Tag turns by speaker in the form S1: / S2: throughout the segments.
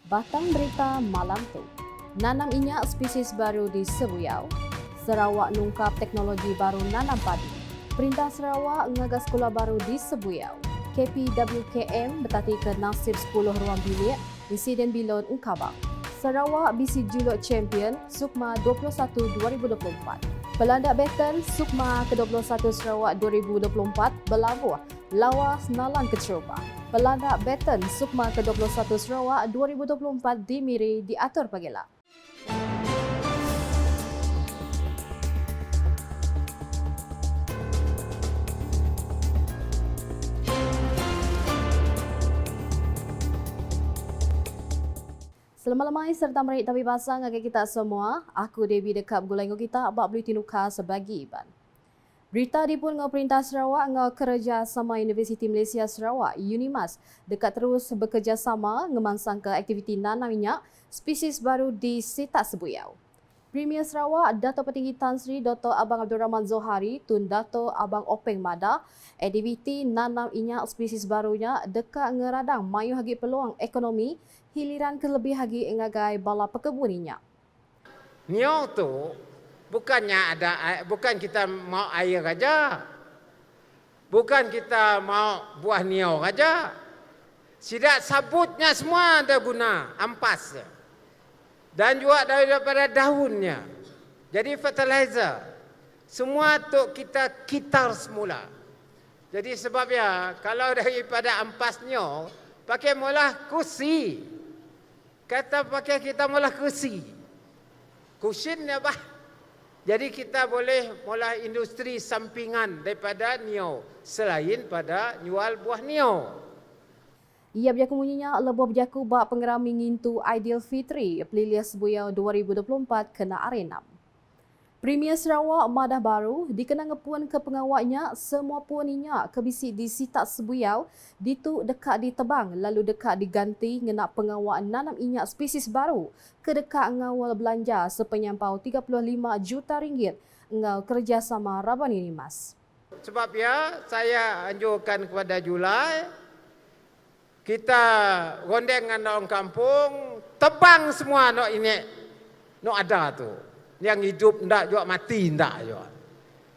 S1: Batang berita malam tu. Nanam minyak spesies baru di Sebuyau. Sarawak nungkap teknologi baru nanam padi. Perintah Sarawak ngagas sekolah baru di Sebuyau. KPWKM bertati ke nasib 10 ruang bilik insiden bilon Engkabang. Sarawak bisi juluk champion Sukma 21 2024. Pelandak Beton Sukma ke-21 Sarawak 2024 berlabuh lawas nalang keceroboh. Pelandak Beton Sukma ke-21 Sarawak 2024 di Miri diatur pagelak. Selamat lemai serta merik tapi pasang agak kita semua. Aku Debbie dekat bergulai dengan kita abak boleh tinukar sebagi iban. Berita dipun dengan Perintah Sarawak dengan kerjasama Universiti Malaysia Sarawak UNIMAS dekat terus bekerjasama ngemansang ke aktiviti nanam minyak spesies baru di Sitat Sebuyau. Premier Sarawak Dato' Petinggi Tan Sri Dr. Abang Abdul Rahman Zohari Tun Dato' Abang Openg Mada aktiviti nanam minyak spesies barunya dekat ngeradang mayu hagi peluang ekonomi hiliran kelebih hagi ngagai bala pekebun minyak.
S2: Niau tu bukan kita mau air aja. Bukan kita mau buah niau aja. Sidak sabutnya semua ada guna, ampas. Dan juga daripada daunnya. Jadi fertilizer. Semua tu kita kitar semula. Jadi sebabnya kalau daripada ampasnya pakai mula kursi. Kata pakai kita mula kursi. Kusinnya bah. Jadi kita boleh mula industri sampingan daripada niau selain pada jual buah niau.
S1: Ia berjaku munyinya lebih berjaku bak pengerami ngintu Aidilfitri Pelilias Sebuyau 2024 kena arenam. Premier Sarawak Madah Baru dikenang ngepuan ke pengawaknya semua puaninya kebisi di Sitat Sebuyau ditu dekat ditebang lalu dekat diganti ngenak pengawak nanam minyak spesies baru ke dekat ngawal belanja sepenyampau 35 juta ringgit ngau kerjasama Raban UNIMAS.
S2: Sebab ya saya anjurkan kepada Julai kita rondeng dengan orang kampung tebang semua nok ini nok ada tu. Yang hidup ndak juga mati ndak juga.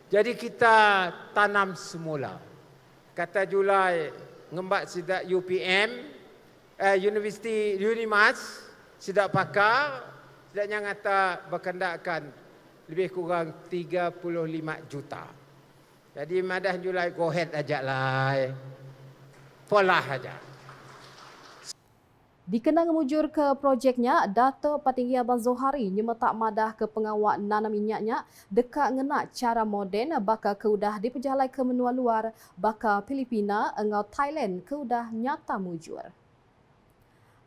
S2: Jadi kita tanam semula. Kata Julai ngembat sidak UPM, Universiti UNIMAS, sidak pakar, sidaknya ngata berkendakkan lebih kurang 35 juta. Jadi madah Julai go ahead ajaklah. Polah aja.
S1: Dikenang mujur ke projeknya, Dato' Petinggi Abang Zohari nyemetak madah ke pengawak nanam minyaknya dekat ngenak cara moden bakal keudah diperjalai ke menua luar bakal Filipina engau Thailand keudah nyata mujur.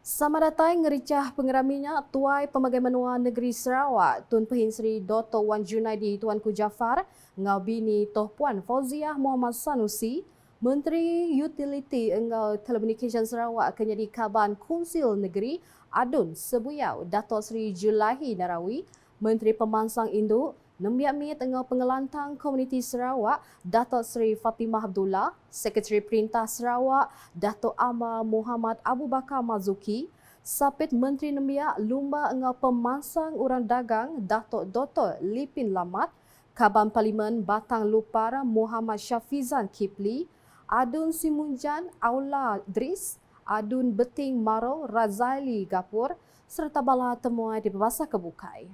S1: Sama datang ngericah pengeraminya Tuai Pemagai Menua Negeri Sarawak Tun Pehin Sri Dr. Wan Junaidi Tuanku Jafar ngau bini Toh Puan Fauziah Muhammad Sanusi Menteri Utility engau Telekomunikasi Sarawak akan jadi Kaban Konsil Negeri Adun Sebuyau Dato' Sri Julahi Narawi Menteri Pemansang Induk Nembiak Mit engau Pengelantang Komuniti Sarawak Dato' Sri Fatimah Abdullah Sekretari Perintah Sarawak Dato' Amar Muhammad Abu Bakar Mazuki Sapit Menteri Nembiak Lumba engau Pemansang Urang Dagang Dato' Dr. Lipin Lamat Kaban Parlimen Batang Lupar Muhammad Syafizan Kipli Adun Simunjan Aula Dris, Adun Beting Maro Razali Gapur serta bala temuan di Pembasa Kebukai.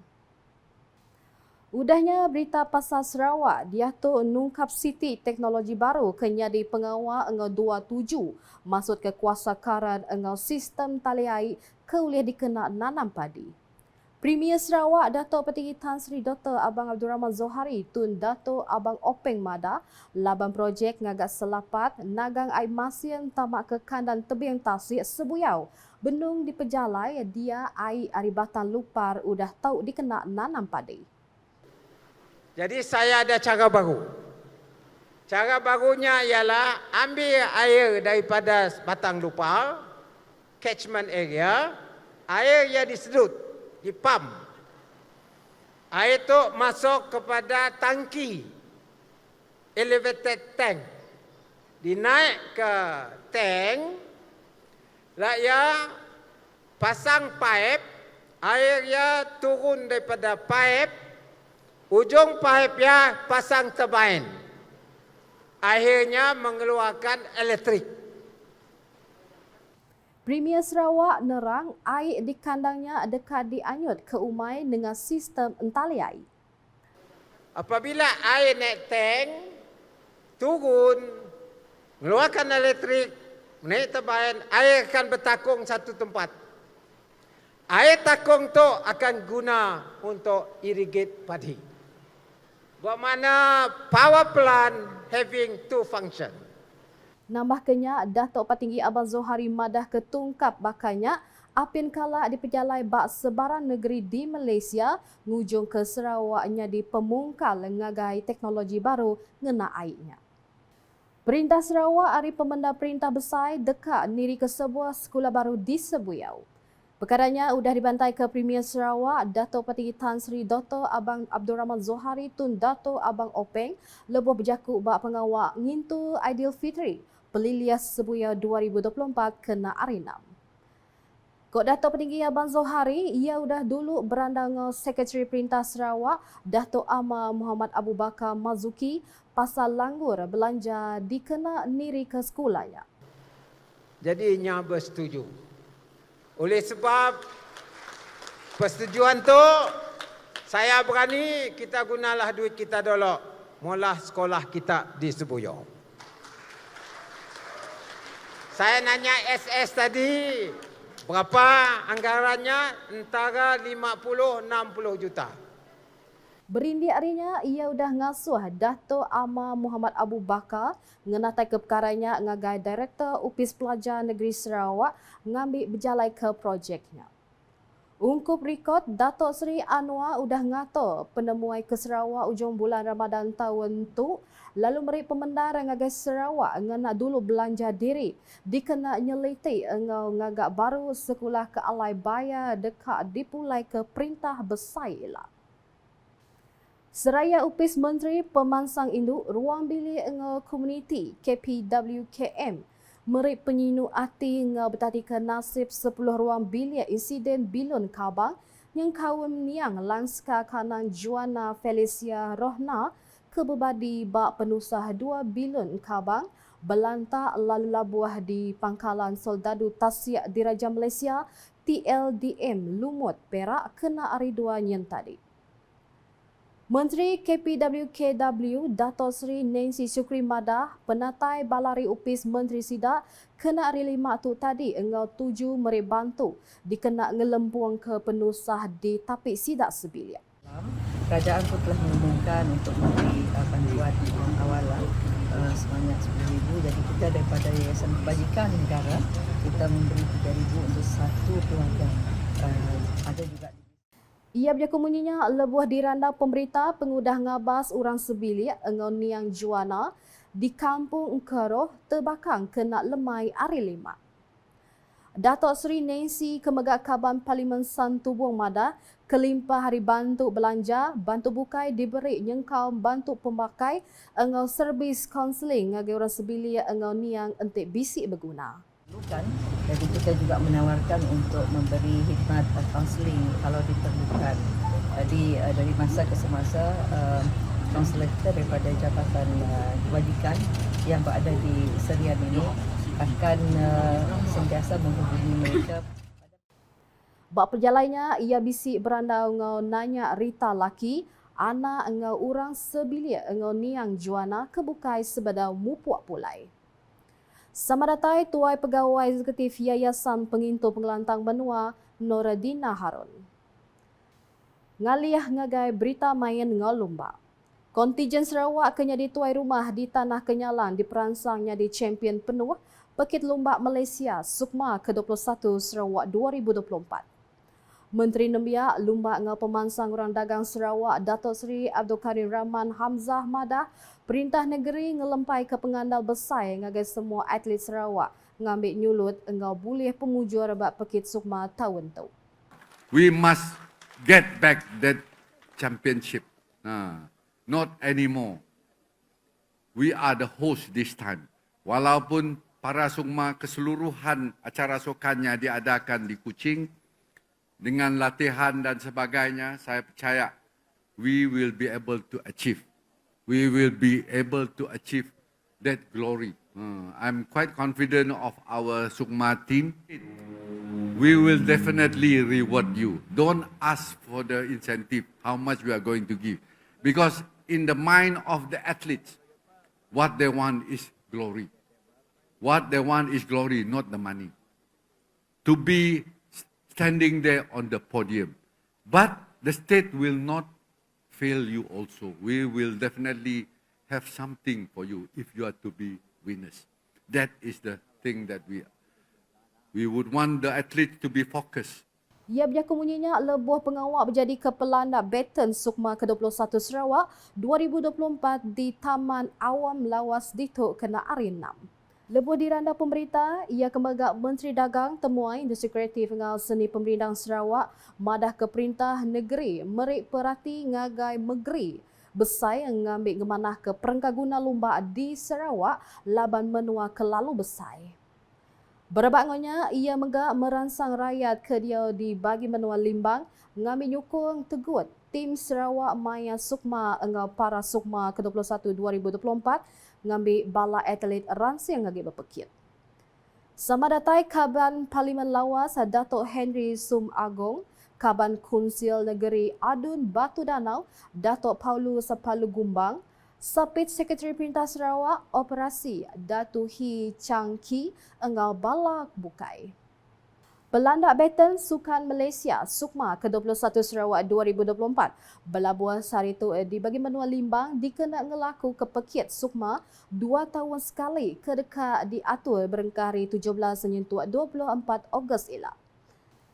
S1: Udahnya berita pasal Sarawak, diatur nungkap Siti teknologi baru kenyadi pengawal engau 27 masuk ke kuasa karan engau sistem taliai ke boleh dikena nanam padi. Premier Sarawak Dato' Petinggi Tan Sri Dr. Abang Abdul Rahman Zohari Tun Dato' Abang Openg Mada laban projek ngagak selapat nagang air masien tamak ke kandan tebing tasik Sebuyau benung diperjalai dia air aribatan lupar udah tahu dikena nanam padi.
S2: Jadi saya ada cara baru. Cara barunya ialah ambil air daripada batang lupar, catchment area, air yang disedut dipam. Air itu masuk kepada tangki elevated tank. Dinaik ke tank, raya pasang pipe, airnya turun daripada pipe, ujung pipe ya pasang turbine. Akhirnya mengeluarkan elektrik.
S1: Premier Sarawak nerang air di kandangnya dekat dianyut ke umai dengan sistem entali air.
S2: Apabila air naik tank, turun, mengeluarkan elektrik, naik turbine, air akan bertakung satu tempat. Air takung tu akan guna untuk irrigate padi. Buat mana power plant having two function.
S1: Nambahkannya, Datuk Patinggi Abang Zohari madah ketungkap bakanya apin kala di pejalai bak sebarang negeri di Malaysia ngujung ke Sarawaknya di pemungkal ngagai teknologi baru ngena airnya. Perintah Sarawak hari pemenda perintah besar dekat niri ke sebuah sekolah baru di Sebuyau. Perkaranya sudah dibantai ke Premier Sarawak, Dato' Petinggi Tan Sri Dr. Abang Abdul Rahman Zohari Tun Dato' Abang Openg lebuh berjakuk bak pengawak ngintu Aidilfitri Pelilias Sebuyau 2024 kena hari 6. Kok Dato' Petinggi Abang Zohari, ia sudah dulu berandang Sekretari Perintah Sarawak, Dato' Amar Muhammad Abu Bakar Mazuki pasal langgur belanja dikena niri ke sekolahnya.
S2: Jadi nya bersetuju. Oleh sebab persetujuan tu, saya berani kita gunalah duit kita dulu. Mula sekolah kita di Sebuyau. Saya nanya SS tadi, berapa anggarannya? Antara 50-60 juta.
S1: Berindi harinya, ia sudah ngasuh Dato' Amar Muhammad Abu Bakar mengenatai ke perkaranya ngagai Direktur Upis Pelajar Negeri Sarawak ngambil berjalai ke projeknya. Ungkup rekod, Dato' Seri Anwar sudah ngato penemuai ke Sarawak ujung bulan Ramadan tahun tu, lalu meri pemendar ngagai Sarawak ngena dulu belanja diri dikena nyeliti engau ngagak baru sekolah ke alai bayar dekat dipulai ke perintah besar ialah. Seraya Upis Menteri Pemansang Induk Ruang Bilik Engau Komuniti KPWKM meri penyinu ati ngau bertandika nasib 10 ruang bilik insiden Bilun Kabang yang kawin niang Lanska Kanan Juana Felicia Rohna kebebadi bak penusah 2 Bilun Kabang belantak lalu labuah di Pangkalan Soldadu Tasik Diraja Malaysia TLDM Lumut Perak kena hari 2 nyen tadi. Menteri KPWKW Dato' Seri Nancy Syukri Madah penatai balari upis Menteri Sidak kena hari 5 tu tadi engau 7 meri bantu dikena ngelembuang ke penusah di Tapik Sidak Sebilik.
S3: Kerajaan pun telah mengumumkan untuk memberi bantuan awalan sebanyak RM10,000. Jadi kita daripada Yayasan Kebajikan Negara kita memberi RM3,000 untuk satu keluarga. Ada juga
S1: Ia berjakumuninya lebuh diranda pemberita pengudah ngabas orang sebilik engau niang Juana di Kampung Engkeroh terbakang kena lemai hari 5. Dato' Seri Nancy Kemegak Kaban Parlimen Santubuang Madah kelimpah hari bantu belanja, bantu bukai diberi nyengkau bantu pemakai engau servis kaunseling ngagi orang sebilik engau niang entik bisik berguna.
S3: Jadi kita juga menawarkan untuk memberi khidmat kaunseling kalau diperlukan. Jadi dari masa ke semasa kaunselor kita daripada Jabatan Kebajikan yang berada di Serian ini akan sentiasa menghubungi mereka.
S1: Bak perjalannya, ia bisik berandau ngau nanya Rita Laki, anak ngau orang sebilik ngau niang Juana kebukai sebedau mupuk pulai. Sama datai Tuai Pegawai Eksekutif Yayasan Pengintu Pengelantang Benua Noradina Harun. Ngaliah ngagai berita main ngalumba. Kontijen Sarawak kenya di tuai rumah di Tanah Kenyalan diperansangnya di champion penuh Pekit Lumbak Malaysia Sukma ke-21 Sarawak 2024. Menteri Nembia Lumbak ngau pemansang orang dagang Sarawak Dato' Seri Abdul Karim Rahman Hamzah Madah Perintah negeri ngelempai ke pengandal besar ngagai semua atlet Sarawak ngambil nyulut engau boleh pemujur bak Pekit Sukma tahun tu.
S4: We must get back that championship. Not anymore. We are the host this time. Walaupun para sukma keseluruhan acara sukannya diadakan di Kuching dengan latihan dan sebagainya, saya percaya we will be able to achieve. We will be able to achieve that glory. I'm quite confident of our Sukma team. We will definitely reward you. Don't ask for the incentive, how much we are going to give. Because in the mind of the athletes, what they want is glory. What they want is glory, not the money. To be standing there on the podium. But the state will not fail you also. We will definitely have something for you if you are to be winners. That is the thing that we would want the athletes to be focused.
S1: Ia berjaka bunyinya lebuh pengawal menjadi kepelanda baton Sukma ke-21 Sarawak 2024 di Taman Awam Lawas Ditok kena hari 6. Lebuh diranda pemberita, ia kembagak Menteri Dagang, Temuai, Industri Kreatif dengan Seni Pemerintah Sarawak, madah ke Perintah Negeri, merik perhati ngagai megeri, besai ngambil gemanah ke perengkaguna lumba di Sarawak, laban menua ke lalu besai. Berebangannya, ia megak merangsang rakyat ke dia di bagi menua limbang, ngambil nyukung tegut tim Sarawak Maya Sukma engau para Sukma ke-21 2024 ngambil bala atlet rangsing ngagi berpekit. Sama datai Kaban Parlimen Lawas Datuk Henry Sum Agong, Kaban Konsil Negeri Adun Batu Danau, Datuk Paulus Palu Gumbang, Sapit Sekretari Perintah Sarawak Operasi Datu Hi Chang Ki engau bala bukai. Pelandak baton Sukan Malaysia Sukma ke-21 Sarawak 2024 belabuh hari itu dibagi menua limbang dikena ngelaku kepekit Sukma 2 tahun sekali kedekat diatur berengkari 17 menyentuh 24 Ogos elak.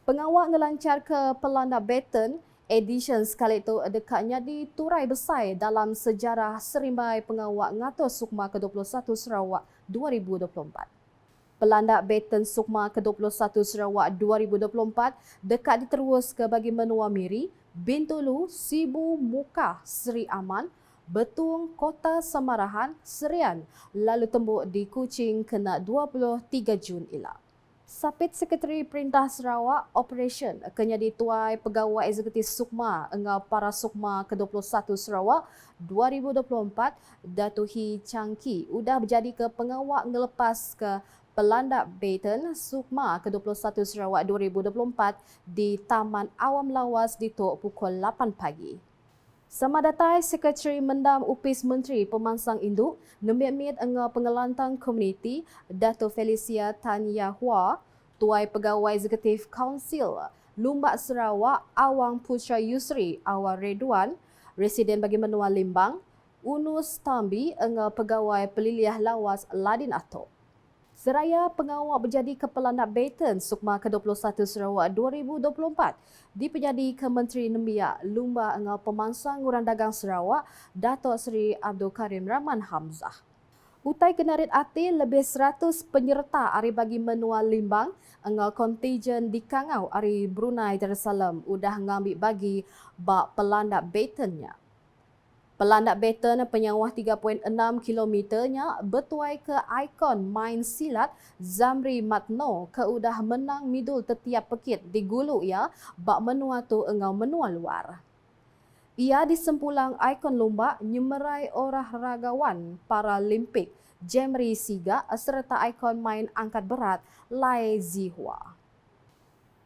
S1: Pengawal ngelancar ke pelandak baton edition sekali itu dekatnya di turai besar dalam sejarah serimbai pengawal ngatur Sukma ke-21 Sarawak 2024. Pelandak baton Sukma ke-21 Sarawak 2024 dekat diterus ke bagi menua Miri, Bintulu, Sibu, Muka, Seri Aman, Betung, Kota Samarahan, Serian, lalu tembuk di Kuching kena 23 Jun elak. Sapit Sekretari Perintah Sarawak Operation kena dituai Pegawai Eksekutif Sukma engau para Sukma ke-21 Sarawak 2024 Datuk Hi Chang Ki udah berjadi ke pengawal ngelepas ke pelandak baton Sukma ke-21 Sarawak 2024 di Taman Awam Lawas di Tok pukul 8 pagi. Sama datai Sekretari Mendam Upis Menteri Pemansang Induk nemit-mit engau pengelantang komuniti Dato' Felicia Tan Yahua, Tuai Pegawai Eksekutif Kaunsil Lumbak Sarawak Awang Putra Yusri Awang Redwan, Residen bagi menua Limbang, Unus Tambi engau Pegawai Peliliah Lawas Ladin Atok. Seraya pengawal berjadi kepelandak baton Sukma ke-21 Sarawak 2024 dipejadi ke Menteri Nembiak Lumba engau Pemansang Urang Dagang Sarawak Datuk Seri Abdul Karim Rahman Hamzah. Utai kenarit ati lebih 100 penyerta ari bagi menua limbang engau kontijen di Kangau ari Brunei Darussalam udah ngambil bagi bak pelandak batonnya. Pelandak baton penyawah 3.6 kilometernya bertuai ke ikon main silat Zamri Matno ke udah menang midul tetiap pekit di gulu ya bak menua tu engau menua luar. Ia disempulang ikon lomba nyemerai olahragawan Paralimpik Jemri Siga serta ikon main angkat berat Lai Zihua.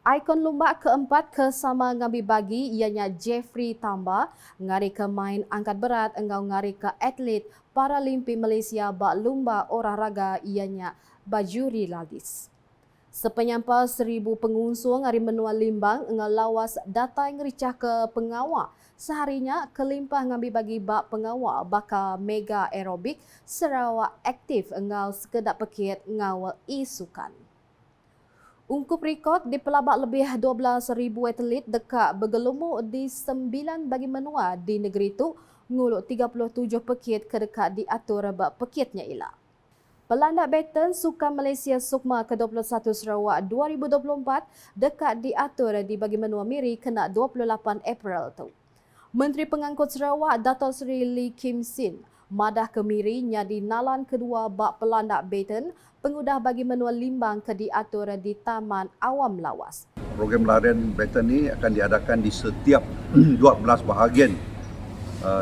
S1: Ikon lomba keempat kesama ngambil bagi ianya Jeffrey Tamba ngari ke main angkat berat engau ngari ke atlet Paralimpik Malaysia bak lomba olahraga ianya Bajuri Ladis. Sepenyampai 1,000 pengunsung hari menua limbang engau lawas datai ngericah ke pengawal seharinya kelimpah ngambil bagi bak pengawal bakal mega aerobik Sarawak aktif engau sekedap pekit ngawal isukan. Ungkup rekod di pelabak lebih 12,000 atlet dekat bergelumuk di 9 bagi menua di negeri itu nguluk 37 pekit kedekat diatur bak pekitnya elak. Pelandak baton Sukan Malaysia Sukma ke-21 Sarawak 2024 dekat diatur di bagi menua Miri kena 28 April tu. Menteri Pengangkut Sarawak Datuk Seri Lee Kim Sin madah ke Miri nyadi nalan kedua bak pelandak Baton pengudah bagi menua limbang ke diatur di Taman Awam Lawas.
S5: Program larian Baton ini akan diadakan di setiap 12 bahagian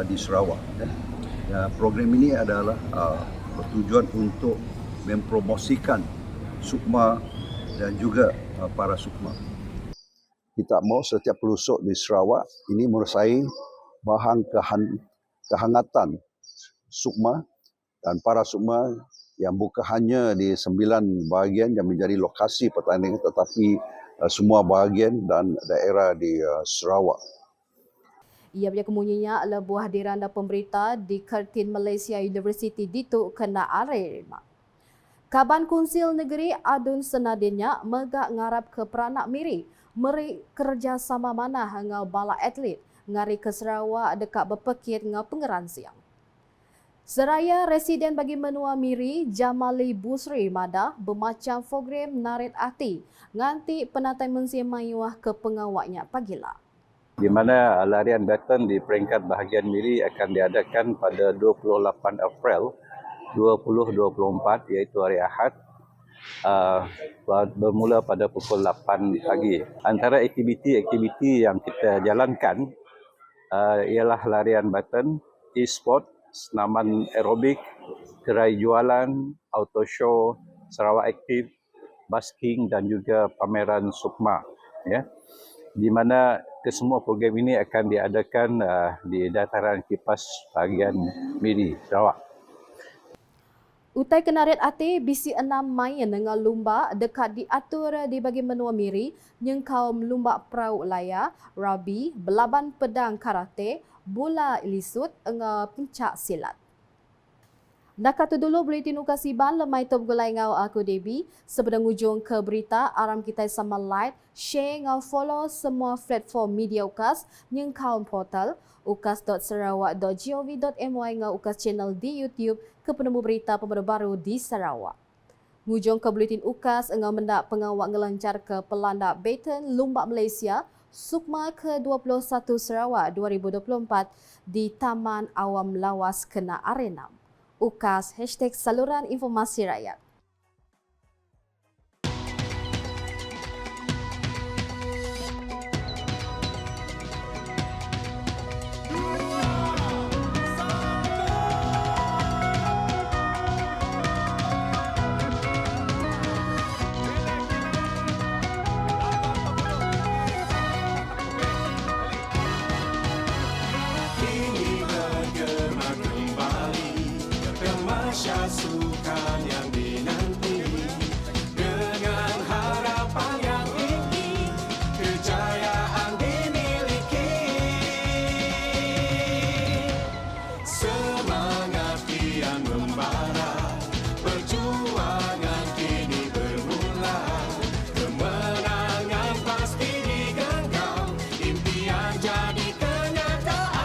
S5: di Sarawak. Program ini adalah bertujuan untuk mempromosikan sukma dan juga para sukma. Kita mahu setiap pelusuk di Sarawak ini merasai bahan kehangatan sukma dan para sukma yang bukan hanya di 9 bahagian yang menjadi lokasi pertandingan tetapi semua bahagian dan daerah di Sarawak.
S1: Ia punya kemunyinya lebuh hadiran dan pemberita di Curtin Malaysia University dituk kena arema. Kaban Konsil Negeri Adun Senadinnya megak ngarap ke peranak Miri meri kerjasama mana dengan bala atlet ngari ke Sarawak dekat berpekit dengan pengeran siang. Seraya residen bagi menua Miri Jamali Busri Mada bermacam program narit ati nganti penatai mensia mayuah ke pengawaknya pagila.
S6: Di mana larian Baton di peringkat bahagian Miri akan diadakan pada 28 April 2024 iaitu hari Ahad bermula pada pukul 8 pagi. Antara aktiviti yang kita jalankan ialah larian Baton, e-sport, senaman aerobik, gerai jualan, auto show, Sarawak Aktif, basking dan juga pameran sukma. Ya. Di mana kesemua program ini akan diadakan di dataran kipas bahagian Miri, Sarawak.
S1: Utai kenarit ati bisi 6 main dengan lumba dekat diatur di bagi menua Miri yang kaum lumba perahu layar, rabi, belaban pedang karate, bola lisut dengan pencak silat. Nak tu dulu buletin ukasiban lemai top gulai ngau aku Debbie. Sebelum ujung ke berita, aram kita sama like, share ngau follow semua platform media ukas yang kaum portal ukas.sarawak.gov.my ngau ukas channel di YouTube ke penemu berita baru di Sarawak. Ngujung ke buletin ukas ngau mendak pengawak ngelancar ke pelandak Baton Lumbak Malaysia Sukma ke-21 Sarawak 2024 di Taman Awam Lawas kena arena. Ukas #saluran informasi rakyat.
S7: Sukan yang dinanti dengan harapan yang tinggi, kejayaan dimiliki, semangat kian membara, perjuangan kini bermula, kemenangan pasti digenggam, impian jadi kenyataan.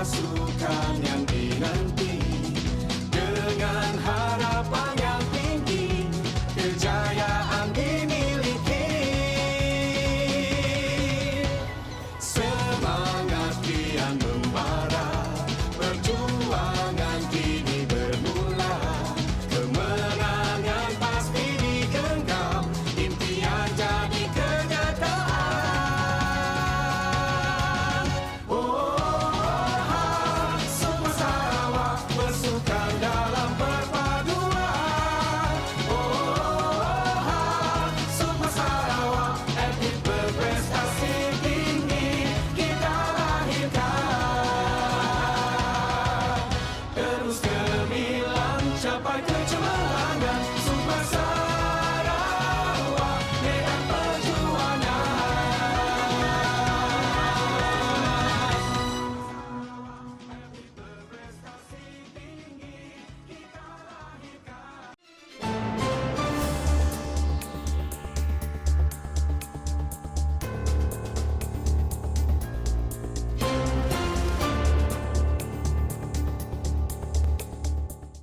S7: Sukan yang dinanti dengan harapan